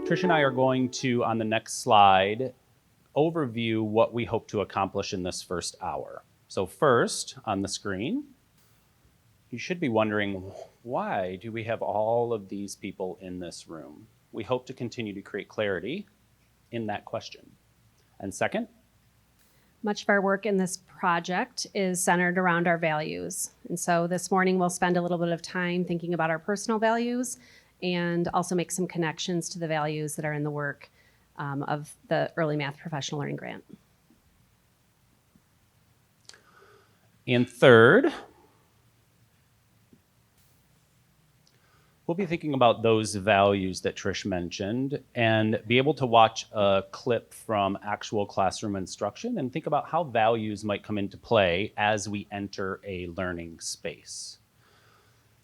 Trish and I are going to, on the next slide, overview what we hope to accomplish in this first hour. So first, on the screen, you should be wondering, why do we have all of these people in this room? We hope to continue to create clarity in that question. And second? Much of our work in this project is centered around our values. And so this morning we'll spend a little bit of time thinking about our personal values and also make some connections to the values that are in the work of the Early Math Professional Learning Grant. And third, we'll be thinking about those values that Trish mentioned and be able to watch a clip from actual classroom instruction and think about how values might come into play as we enter a learning space.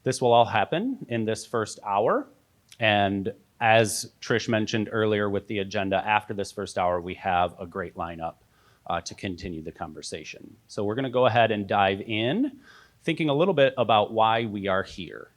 This will all happen in this first hour. And as Trish mentioned earlier with the agenda, after this first hour, we have a great lineup to continue the conversation. So we're gonna go ahead and dive in, thinking a little bit about why we are here.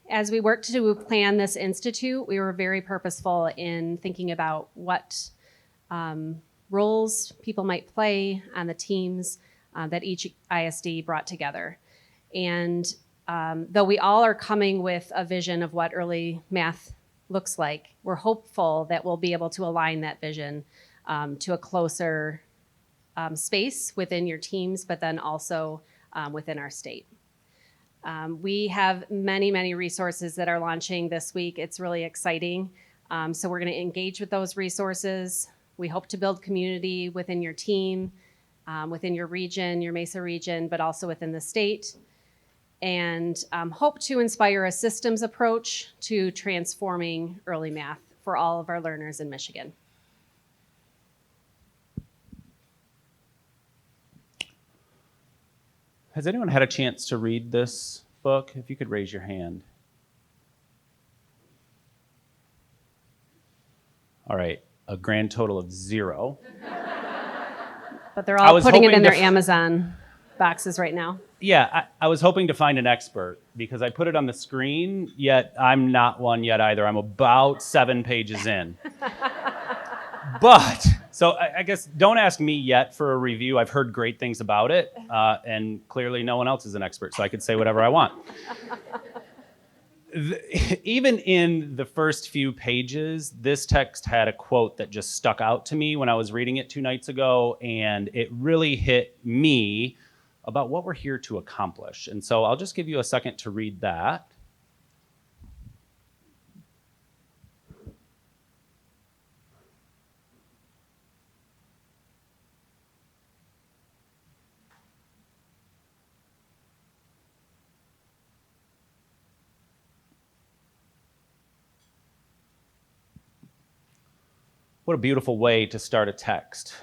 As we worked to plan this institute, we were very purposeful in thinking about what roles people might play on the teams that each ISD brought together. And though we all are coming with a vision of what early math looks like, we're hopeful that we'll be able to align that vision to a closer space within your teams, but then also within our state. We have many, many resources that are launching this week. It's really exciting. So we're going to engage with those resources. We hope to build community within your team, within your region, your MAISA region, but also within the state. And hope to inspire a systems approach to transforming early math for all of our learners in Michigan. Has anyone had a chance to read this book? If you could raise your hand. All right, a grand total of 0. But they're all putting it in their Amazon boxes right now. Yeah, I was hoping to find an expert because I put it on the screen, yet I'm not one yet either. I'm about 7 pages in. But, so I guess don't ask me yet for a review. I've heard great things about it, and clearly no one else is an expert, so I could say whatever I want. Even in the first few pages, this text had a quote that just stuck out to me when I was reading it 2 nights ago, and it really hit me about what we're here to accomplish. And so I'll just give you a second to read that. What a beautiful way to start a text.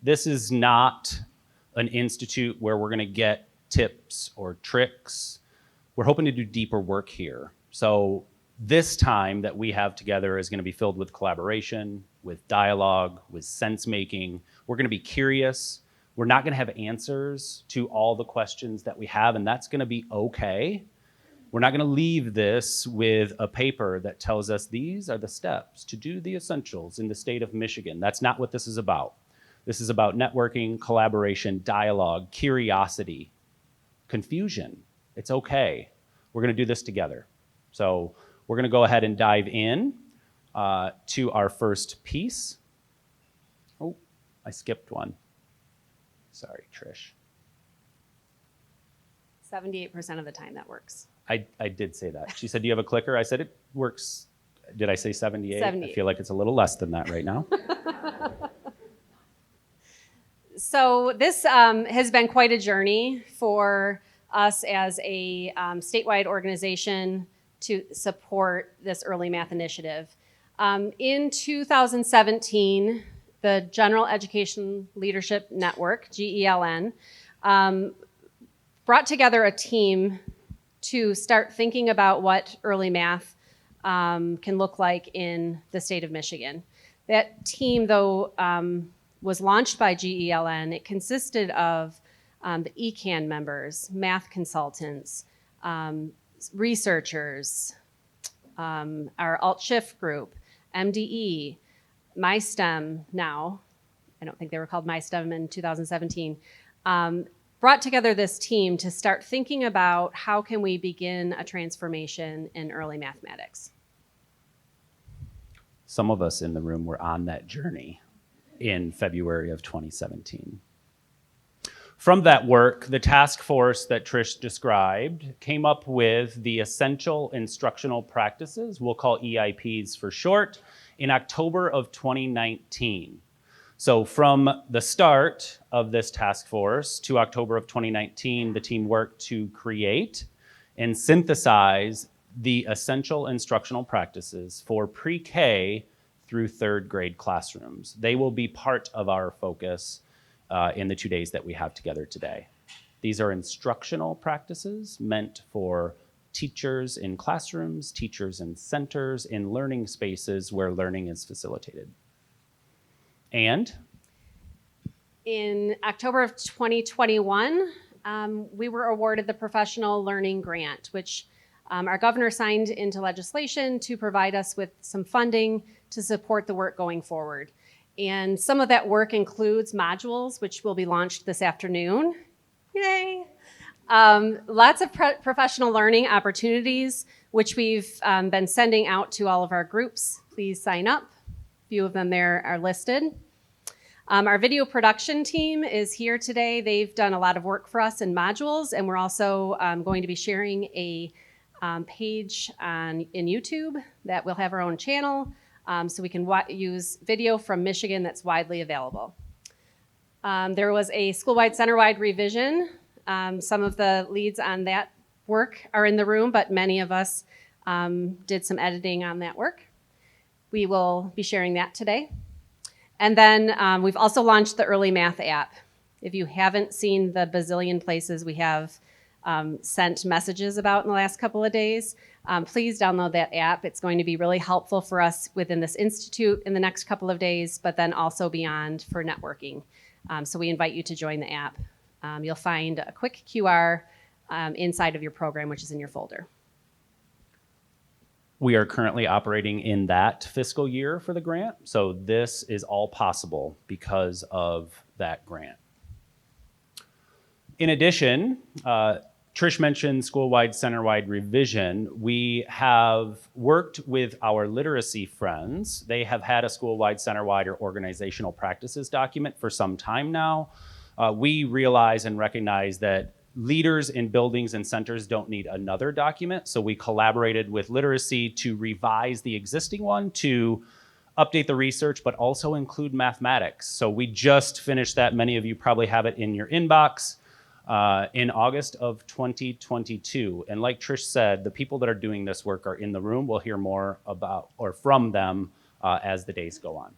This is not an institute where we're going to get tips or tricks. We're hoping to do deeper work here. So this time that we have together is going to be filled with collaboration, with dialogue, with sense making. We're going to be curious. We're not going to have answers to all the questions that we have, and that's going to be okay. We're not going to leave this with a paper that tells us these are the steps to do the essentials in the state of Michigan. That's not what this is about. This is about networking, collaboration, dialogue, curiosity, confusion. It's okay. We're going to do this together. So we're going to go ahead and dive in to our first piece. Oh, I skipped one. Sorry, Trish. 78% of the time that works. I did say that. She said, do you have a clicker? I said, it works. Did I say 78? 78. I feel like it's a little less than that right now. So this has been quite a journey for us as a statewide organization to support this early math initiative. In 2017, the General Education Leadership Network, GELN, brought together a team to start thinking about what early math can look like in the state of Michigan. That team, though, was launched by GELN. It consisted of the ECAN members, math consultants, researchers, our alt-shift group, MDE, MySTEM now. I don't think they were called MySTEM in 2017. Brought together this team to start thinking about how can we begin a transformation in early mathematics. Some of us in the room were on that journey in February of 2017. From that work, the task force that Trish described came up with the essential instructional practices, we'll call EIPs for short, in October of 2019. So from the start of this task force to October of 2019, the team worked to create and synthesize the essential instructional practices for pre-K through third grade classrooms. They will be part of our focus in the 2 days that we have together today. These are instructional practices meant for teachers in classrooms, teachers in centers, in learning spaces where learning is facilitated. And in October of 2021, we were awarded the Professional Learning Grant, which our governor signed into legislation to provide us with some funding to support the work going forward. And some of that work includes modules, which will be launched this afternoon. Yay! Lots of professional learning opportunities, which we've been sending out to all of our groups. Please sign up. A few of them there are listed. Our video production team is here today. They've done a lot of work for us in modules, and we're also going to be sharing a page in YouTube that will have our own channel, so we can use video from Michigan that's widely available. There was a school-wide, center-wide revision. Some of the leads on that work are in the room, but many of us did some editing on that work. We will be sharing that today. And then we've also launched the Early Math app. If you haven't seen the bazillion places we have sent messages about in the last couple of days, please download that app. It's going to be really helpful for us within this institute in the next couple of days, but then also beyond for networking. So we invite you to join the app. You'll find a quick QR inside of your program, which is in your folder. We are currently operating in that fiscal year for the grant, so this is all possible because of that grant. In addition, Trish mentioned school-wide, center-wide revision. We have worked with our literacy friends. They have had a school-wide, center-wide, or organizational practices document for some time now. We realize and recognize that leaders in buildings and centers don't need another document, so we collaborated with literacy to revise the existing one to update the research, but also include mathematics. So we just finished that. Many of you probably have it in your inbox in August of 2022. And like Trish said, the people that are doing this work are in the room. We'll hear more about or from them as the days go on.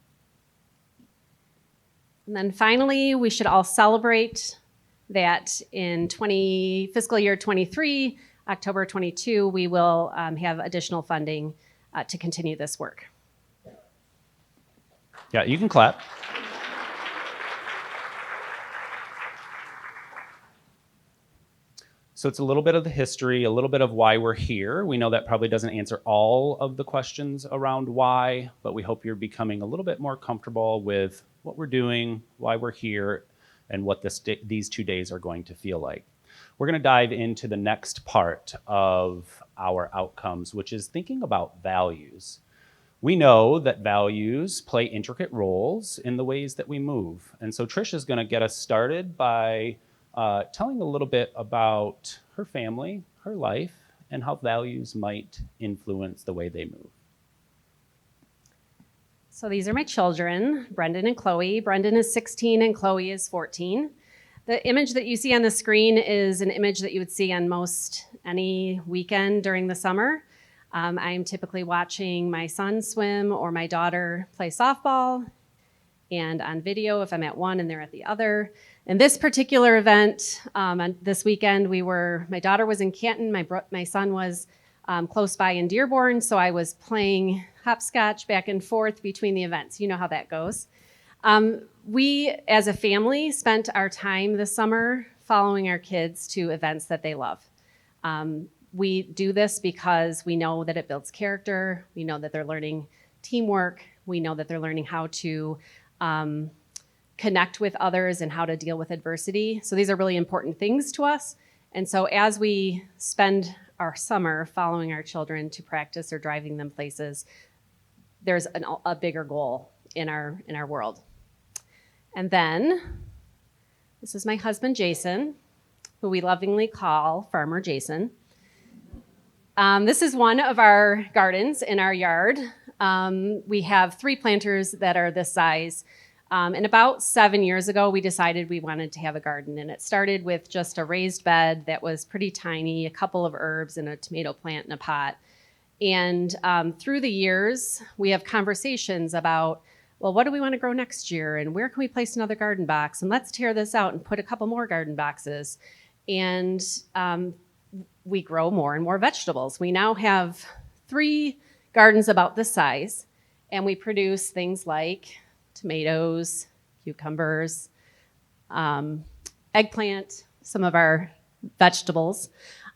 And then finally, we should all celebrate that in fiscal year 23, October 22, we will have additional funding to continue this work. Yeah, you can clap. So it's a little bit of the history, a little bit of why we're here. We know that probably doesn't answer all of the questions around why, but we hope you're becoming a little bit more comfortable with what we're doing, why we're here, and what these 2 days are going to feel like. We're going to dive into the next part of our outcomes, which is thinking about values. We know that values play intricate roles in the ways that we move. And so Trish is going to get us started by telling a little bit about her family, her life, and how values might influence the way they move. So these are my children, Brendan and Chloe. Brendan is 16 and Chloe is 14. The image that you see on the screen is an image that you would see on most any weekend during the summer. I'm typically watching my son swim or my daughter play softball, and on video if I'm at one and they're at the other. In this particular event, this weekend, my daughter was in Canton, my son was close by in Dearborn, so I was playing hopscotch back and forth between the events. You know how that goes. We, as a family, spent our time this summer following our kids to events that they love. We do this because we know that it builds character. We know that they're learning teamwork. We know that they're learning how to connect with others and how to deal with adversity. So these are really important things to us. And so as we spend our summer following our children to practice or driving them places, there's a bigger goal in our world. And then, this is my husband, Jason, who we lovingly call Farmer Jason. This is one of our gardens in our yard. We have 3 planters that are this size. And about 7 years ago, we decided we wanted to have a garden. And it started with just a raised bed that was pretty tiny, a couple of herbs and a tomato plant in a pot. And through the years, we have conversations about, well, what do we want to grow next year? And where can we place another garden box? And let's tear this out and put a couple more garden boxes. And we grow more and more vegetables. We now have 3 gardens about this size, and we produce things like tomatoes, cucumbers, eggplant, some of our vegetables.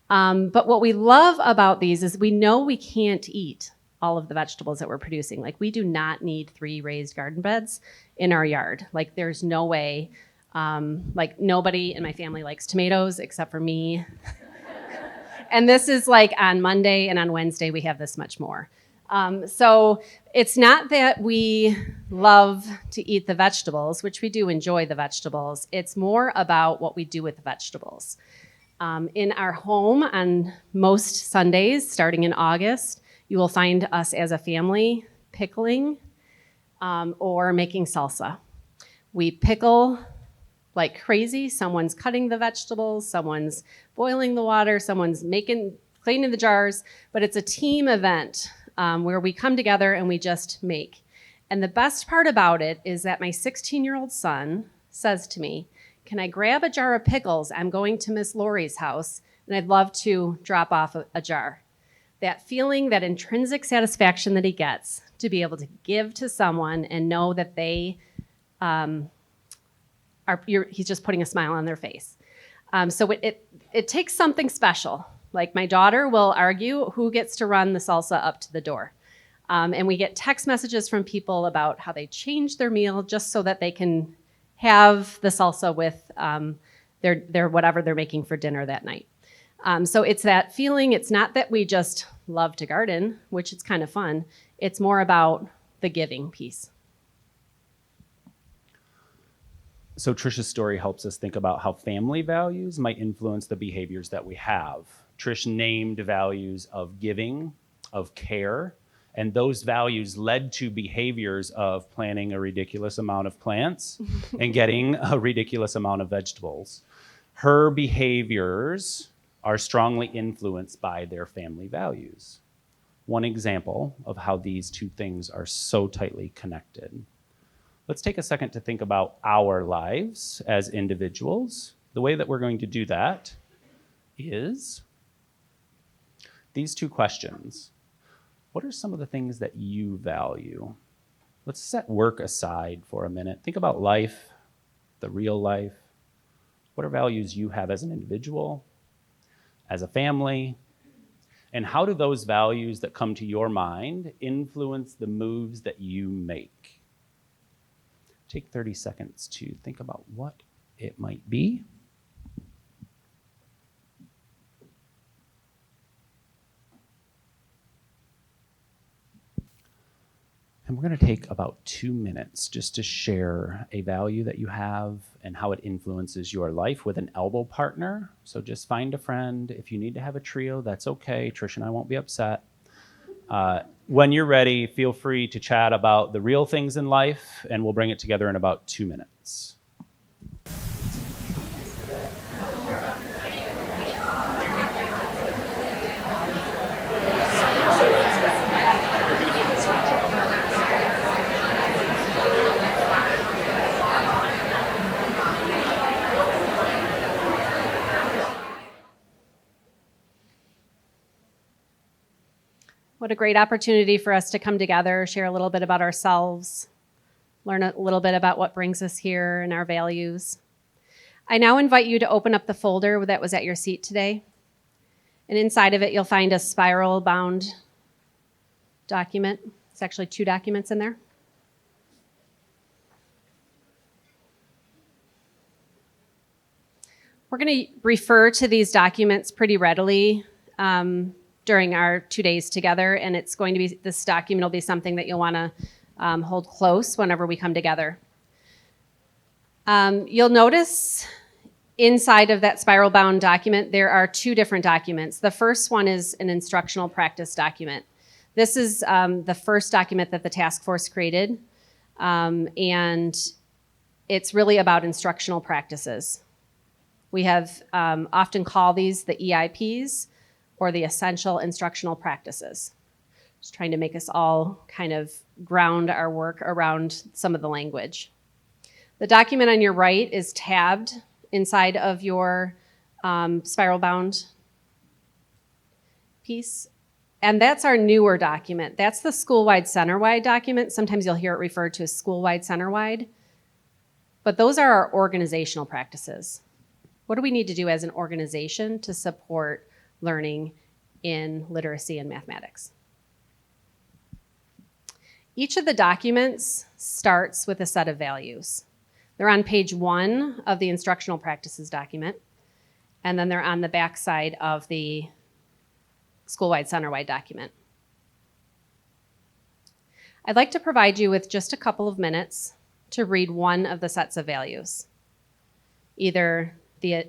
But what we love about these is we know we can't eat all of the vegetables that we're producing. Like, we do not need 3 raised garden beds in our yard. Like, there's no way. Like, nobody in my family likes tomatoes except for me. And this is like on Monday and on Wednesday, we have this much more. So it's not that we love to eat the vegetables, which we do enjoy the vegetables. It's more about what we do with the vegetables. In our home on most Sundays, starting in August, you will find us as a family pickling or making salsa. We pickle like crazy. Someone's cutting the vegetables, someone's boiling the water, someone's cleaning the jars, but it's a team event where we come together and we just make. And the best part about it is that my 16-year-old son says to me, "Can I grab a jar of pickles? I'm going to Miss Lori's house, and I'd love to drop off a jar." That feeling, that intrinsic satisfaction that he gets to be able to give to someone and know that they he's just putting a smile on their face. So it takes something special. Like, my daughter will argue who gets to run the salsa up to the door. And we get text messages from people about how they change their meal just so that they can have the salsa with their whatever they're making for dinner that night. So it's that feeling. It's not that we just love to garden, which is kind of fun. It's more about the giving piece. So Trish's story helps us think about how family values might influence the behaviors that we have. Trish named values of giving, of care, and those values led to behaviors of planting a ridiculous amount of plants and getting a ridiculous amount of vegetables. Her behaviors are strongly influenced by their family values. One example of how these two things are so tightly connected. Let's take a second to think about our lives as individuals. The way that we're going to do that is these 2 questions. What are some of the things that you value? Let's set work aside for a minute. Think about life, the real life. What are values you have as an individual, as a family? And how do those values that come to your mind influence the moves that you make? Take 30 seconds to think about what it might be. And we're going to take about 2 minutes just to share a value that you have and how it influences your life with an elbow partner. So just find a friend. If you need to have a trio, that's okay. Trish and I won't be upset. When you're ready, feel free to chat about the real things in life, and we'll bring it together in about 2 minutes. What a great opportunity for us to come together, share a little bit about ourselves, learn a little bit about what brings us here and our values. I now invite you to open up the folder that was at your seat today. And inside of it, you'll find a spiral-bound document. It's actually 2 documents in there. We're going to refer to these documents pretty readily during our 2 days together, and it's going to be, this document will be something that you'll want to hold close whenever we come together. You'll notice inside of that spiral-bound document, there are 2 different documents. The first one is an instructional practice document. This is the first document that the task force created, and it's really about instructional practices. We have often called these the EIPs, or the essential instructional practices. Just trying to make us all kind of ground our work around some of the language. The document on your right is tabbed inside of your spiral-bound piece. And that's our newer document. That's the school-wide center-wide document. Sometimes you'll hear it referred to as school-wide center-wide. But those are our organizational practices. What do we need to do as an organization to support learning in literacy and mathematics? Each of the documents starts with a set of values. They're on page 1 of the instructional practices document, and then they're on the back side of the school-wide center-wide document. I'd like to provide you with just a couple of minutes to read one of the sets of values. Either the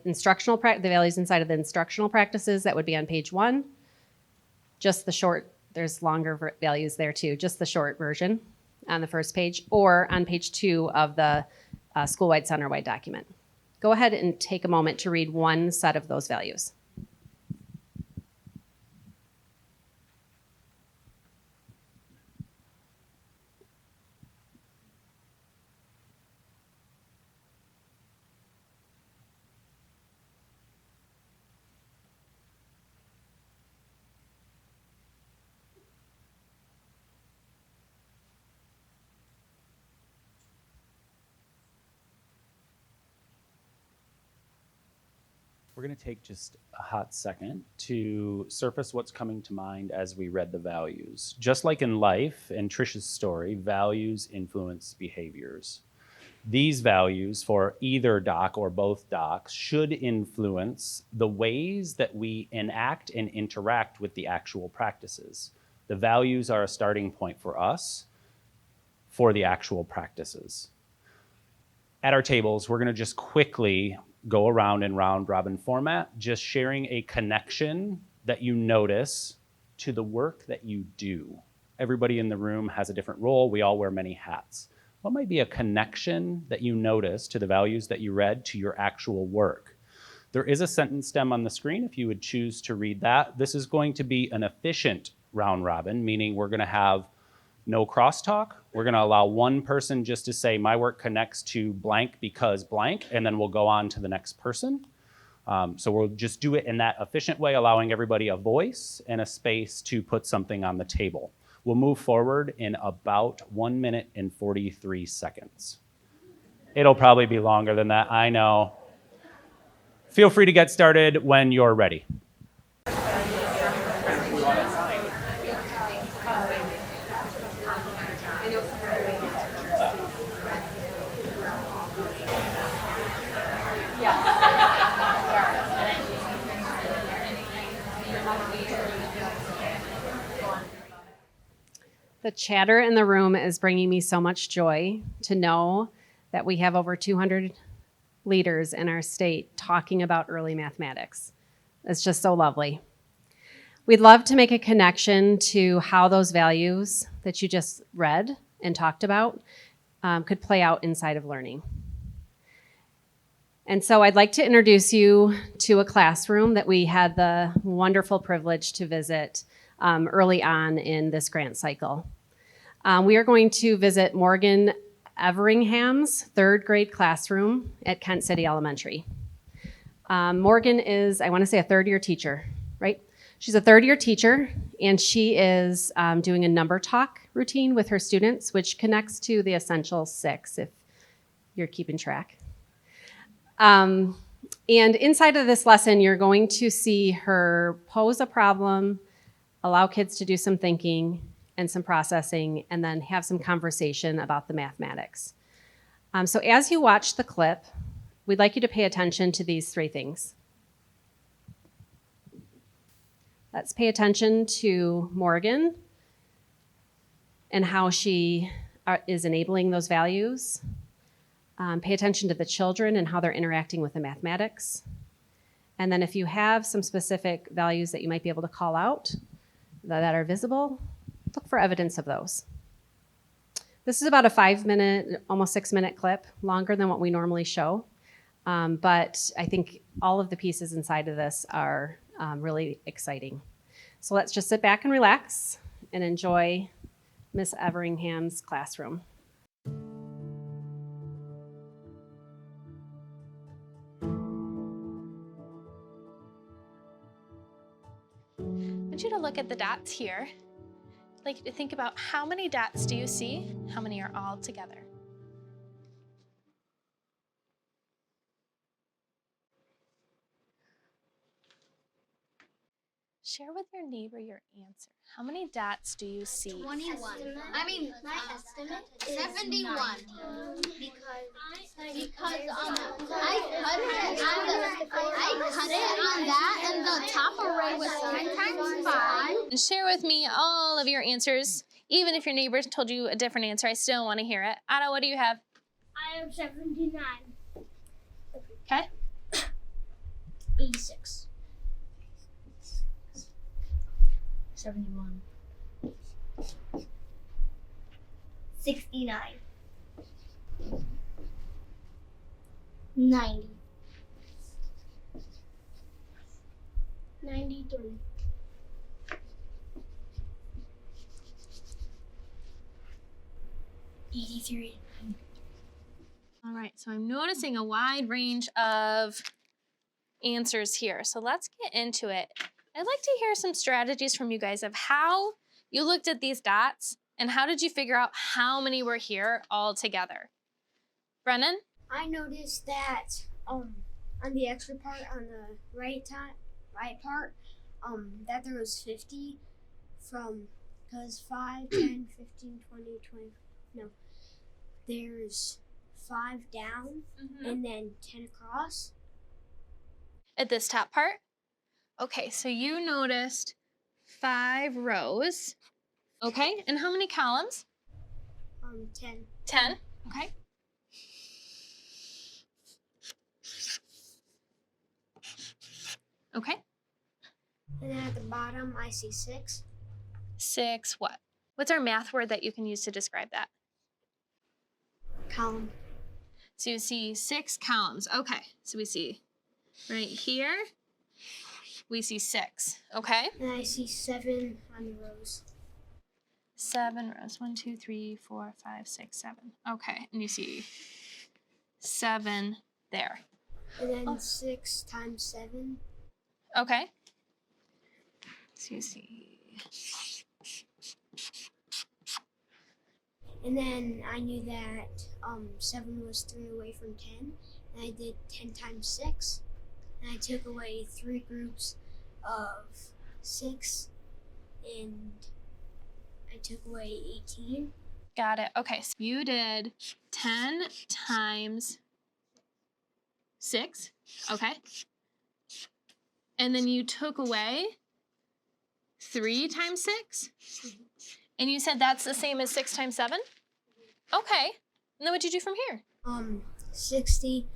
values inside of the instructional practices that would be on page 1, just the short, there's longer values there too, just the short version on the first page, or on page 2 of the school-wide center-wide document. Go ahead and take a moment to read one set of those values. We're going to take just a hot second to surface what's coming to mind as we read the values. Just like in life, in Trish's story, values influence behaviors. These values for either doc or both docs should influence the ways that we enact and interact with the actual practices. The values are a starting point for us for the actual practices. At our tables, we're going to just quickly go around in round robin format, just sharing a connection that you notice to the work that you do. Everybody in the room has a different role. We all wear many hats. What might be a connection that you notice to the values that you read to your actual work? There is a sentence stem on the screen if you would choose to read that. This is going to be an efficient round robin, meaning we're going to have no crosstalk. We're going to allow one person just to say, my work connects to blank because blank, and then we'll go on to the next person. So we'll just do it in that efficient way, allowing everybody a voice and a space to put something on the table. We'll move forward in about 1 minute and 43 seconds. It'll probably be longer than that, I know. Feel free to get started when you're ready. The chatter in the room is bringing me so much joy to know that we have over 200 leaders in our state talking about early mathematics. It's just so lovely. We'd love to make a connection to how those values that you just read and talked about could play out inside of learning. And so I'd like to introduce you to a classroom that we had the wonderful privilege to visit early on in this grant cycle. We are going to visit Morgan Everingham's 3rd grade classroom at Kent City Elementary. Morgan is, I want to say, a 3rd-year teacher, right? She's a third-year teacher, and she is doing a number talk routine with her students, which connects to the Essential 6, if you're keeping track. And inside of this lesson, you're going to see her pose a problem, allow kids to do some thinking and some processing, and then have some conversation about the mathematics. So as you watch the clip, we'd like you to pay attention to these three things. Let's pay attention to Morgan and how she is enabling those values. Pay attention to the children and how they're interacting with the mathematics. And then if you have some specific values that you might be able to call out that are visible, look for evidence of those. This is about a 5-minute, almost 6-minute clip, longer than what we normally show. But I think all of the pieces inside of this are really exciting. So let's just sit back and relax and enjoy Miss Everingham's classroom. I want you to look at the dots here. I'd like you to think about how many dots do you see? How many are all together? Share with your neighbor your answer. How many dots do you see? 21. My estimate is 71. Because I cut it on that, and the top array was 10 times 5. And share with me all of your answers. Even if your neighbor told you a different answer, I still want to hear it. Anna, what do you have? I have 79. Okay. 86. 71. 69. 90. 93. 83. All right, so I'm noticing a wide range of answers here. So let's get into it. I'd like to hear some strategies from you guys of how you looked at these dots and how did you figure out how many were here all together? Brennan? I noticed that on the extra part on the right part, that there was 50 because 5, 10, 15, 20, no. There's 5 down and then 10 across. At this top part? Okay, so you noticed 5 rows. Okay, and how many columns? 10. 10, okay. Okay. And then at the bottom, I see 6. 6 what? What's our math word that you can use to describe that? Column. So you see 6 columns. Okay, so we see right here, we see 6, okay? And I see 7 on the rows. 7 rows, 1, 2, 3, 4, 5, 6, 7. Okay, and you see 7 there. And then 6 times 7. Okay. So you see. And then I knew that 7 was 3 away from 10. And I did 10 times 6. And I took away 3 groups of 6. And I took away 18. Got it. Okay, so you did 10 times 6. Okay. And then you took away 3 times 6. And you said that's the same as 6 times 7? Okay. And then what'd you do from here? 60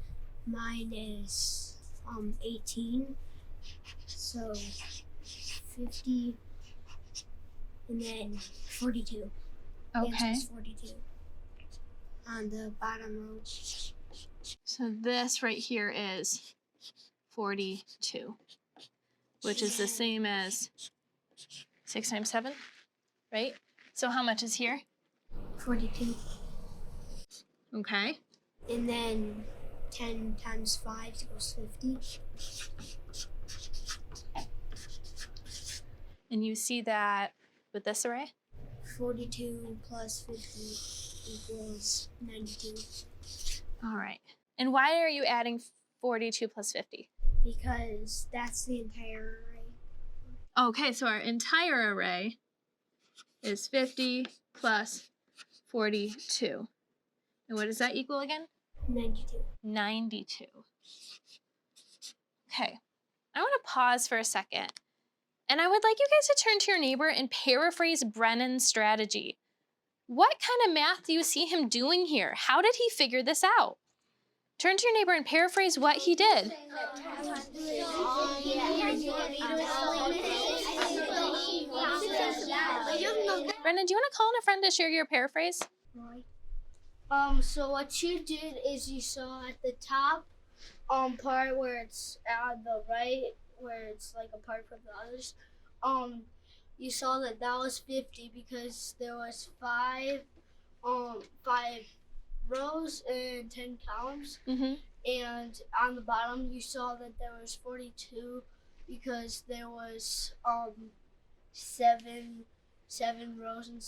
minus 18. So 50. And then 42. The answer Okay. is 42. On the bottom row. So this right here is 42, which is the same as 6 times 7, right? So how much is here? 42. Okay. And then 10 times 5 equals 50. And you see that with this array? 42 plus 50 equals 92. All right. And why are you adding 42 plus 50? Because that's the entire array. Okay, so our entire array is 50 plus 42. And what does that equal again? 92. 92. Okay, I want to pause for a second. And I would like you guys to turn to your neighbor and paraphrase Brennan's strategy. What kind of math do you see him doing here? How did he figure this out? Turn to your neighbor and paraphrase what he did. Brendan, do you want to call on a friend to share your paraphrase? So what you did is you saw at the top part where it's at the right, where it's like apart from the others, you saw that was 50 because there was five rows and 10 columns. Mm-hmm. And on the bottom you saw that there was 42 because there was seven rows and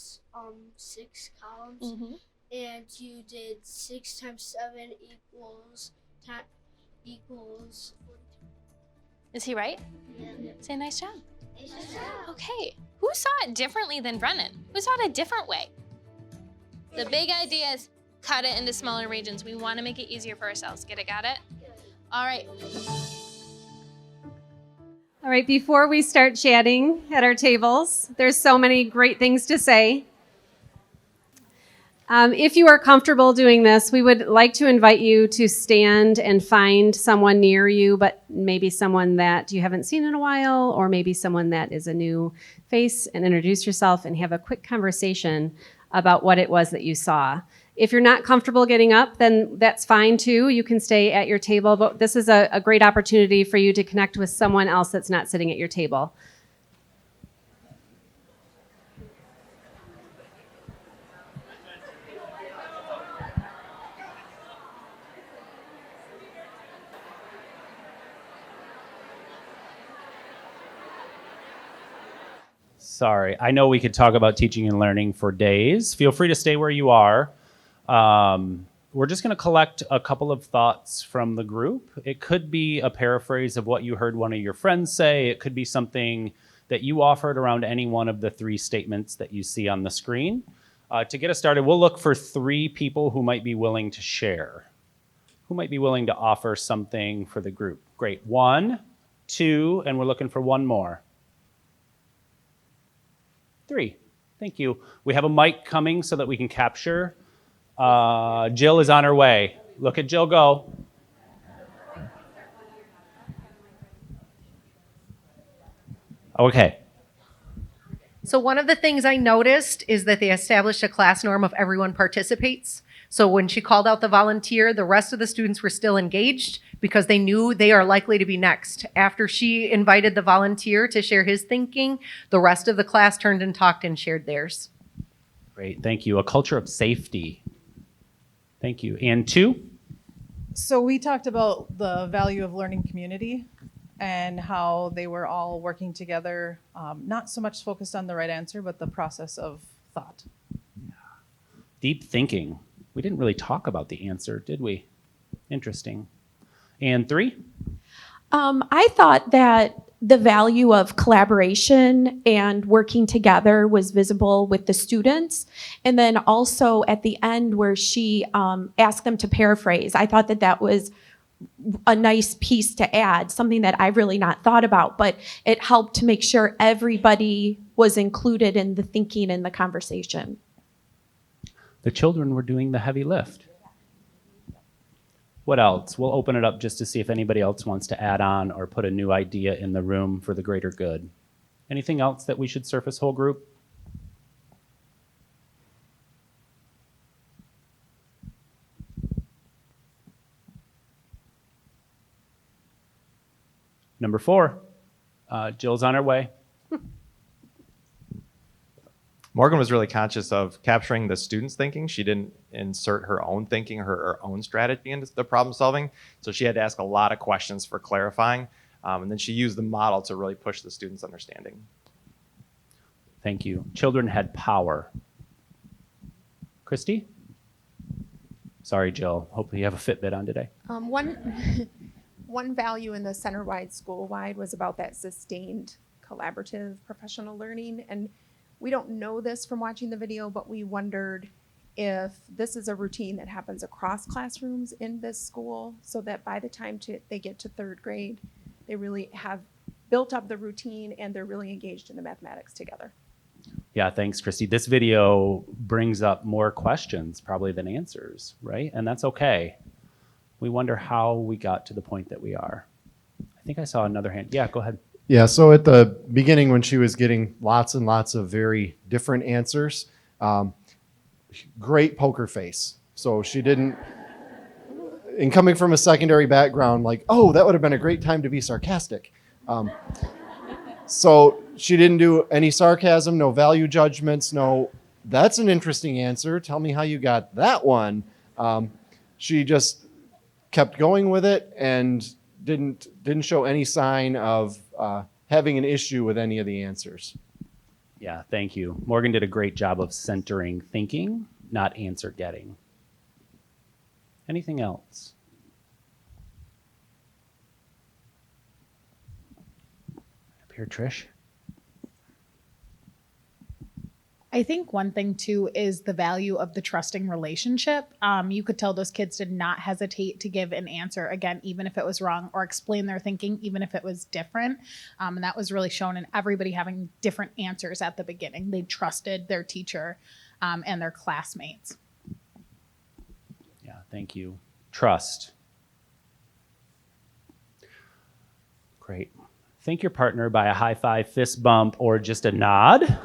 6 columns. Mm-hmm. And you did 6 times 7 equals 42. Is he right? Yeah. Say nice job. Okay. Who saw it differently than Brennan? Who saw it a different way? The big idea is cut it into smaller regions. We want to make it easier for ourselves. Get it? Got it? All right. All right, before we start chatting at our tables, there's so many great things to say. If you are comfortable doing this, we would like to invite you to stand and find someone near you, but maybe someone that you haven't seen in a while, or maybe someone that is a new face, and introduce yourself and have a quick conversation about what it was that you saw. If you're not comfortable getting up, then that's fine too. You can stay at your table, but this is a great opportunity for you to connect with someone else that's not sitting at your table. Sorry, I know we could talk about teaching and learning for days. Feel free to stay where you are. We're just going to collect a couple of thoughts from the group. It could be a paraphrase of what you heard one of your friends say. It could be something that you offered around any one of the 3 statements that you see on the screen. To get us started, we'll look for 3 people who might be willing to share, who might be willing to offer something for the group. Great. 1, 2, and we're looking for 1 more. 3. Thank you. We have a mic coming so that we can capture. Jill is on her way. Look at Jill go. Okay. So one of the things I noticed is that they established a class norm of everyone participates. So when she called out the volunteer, the rest of the students were still engaged because they knew they are likely to be next. After she invited the volunteer to share his thinking, the rest of the class turned and talked and shared theirs. Great, thank you. A culture of safety. Thank you. And 2? So we talked about the value of learning community and how they were all working together, not so much focused on the right answer, but the process of thought. Deep thinking. We didn't really talk about the answer, did we? Interesting. And 3? I thought that the value of collaboration and working together was visible with the students. And then also at the end where she asked them to paraphrase, I thought that was a nice piece to add, something that I've really not thought about, but it helped to make sure everybody was included in the thinking and the conversation. The children were doing the heavy lift. What else? We'll open it up just to see if anybody else wants to add on or put a new idea in the room for the greater good. Anything else that we should surface, whole group? Number 4, Jill's on her way. Morgan was really conscious of capturing the students' thinking. She didn't insert her own thinking, her own strategy into the problem solving. So she had to ask a lot of questions for clarifying. And then she used the model to really push the students' understanding. Thank you. Children had power. Christy? Sorry, Jill. Hopefully you have a Fitbit on today. One value in the center-wide, school-wide was about that sustained collaborative professional learning. And we don't know this from watching the video, but we wondered if this is a routine that happens across classrooms in this school so that by the time they get to third grade, they really have built up the routine and they're really engaged in the mathematics together. Yeah, thanks, Christy. This video brings up more questions probably than answers, right? And that's okay. We wonder how we got to the point that we are. I think I saw another hand. Yeah, go ahead. Yeah, so at the beginning when she was getting lots and lots of very different answers, great poker face. So she didn't, and coming from a secondary background, like, oh, that would have been a great time to be sarcastic. So she didn't do any sarcasm, no value judgments, no, that's an interesting answer. Tell me how you got that one. She just kept going with it and didn't show any sign of having an issue with any of the answers. Yeah, thank you. Morgan did a great job of centering thinking, not answer getting. Anything else? Up here, Trish. I think one thing too is the value of the trusting relationship. You could tell those kids did not hesitate to give an answer, again, even if it was wrong, or explain their thinking, even if it was different. And that was really shown in everybody having different answers at the beginning. They trusted their teacher and their classmates. Yeah, thank you. Trust. Great. Thank your partner by a high five, fist bump, or just a nod.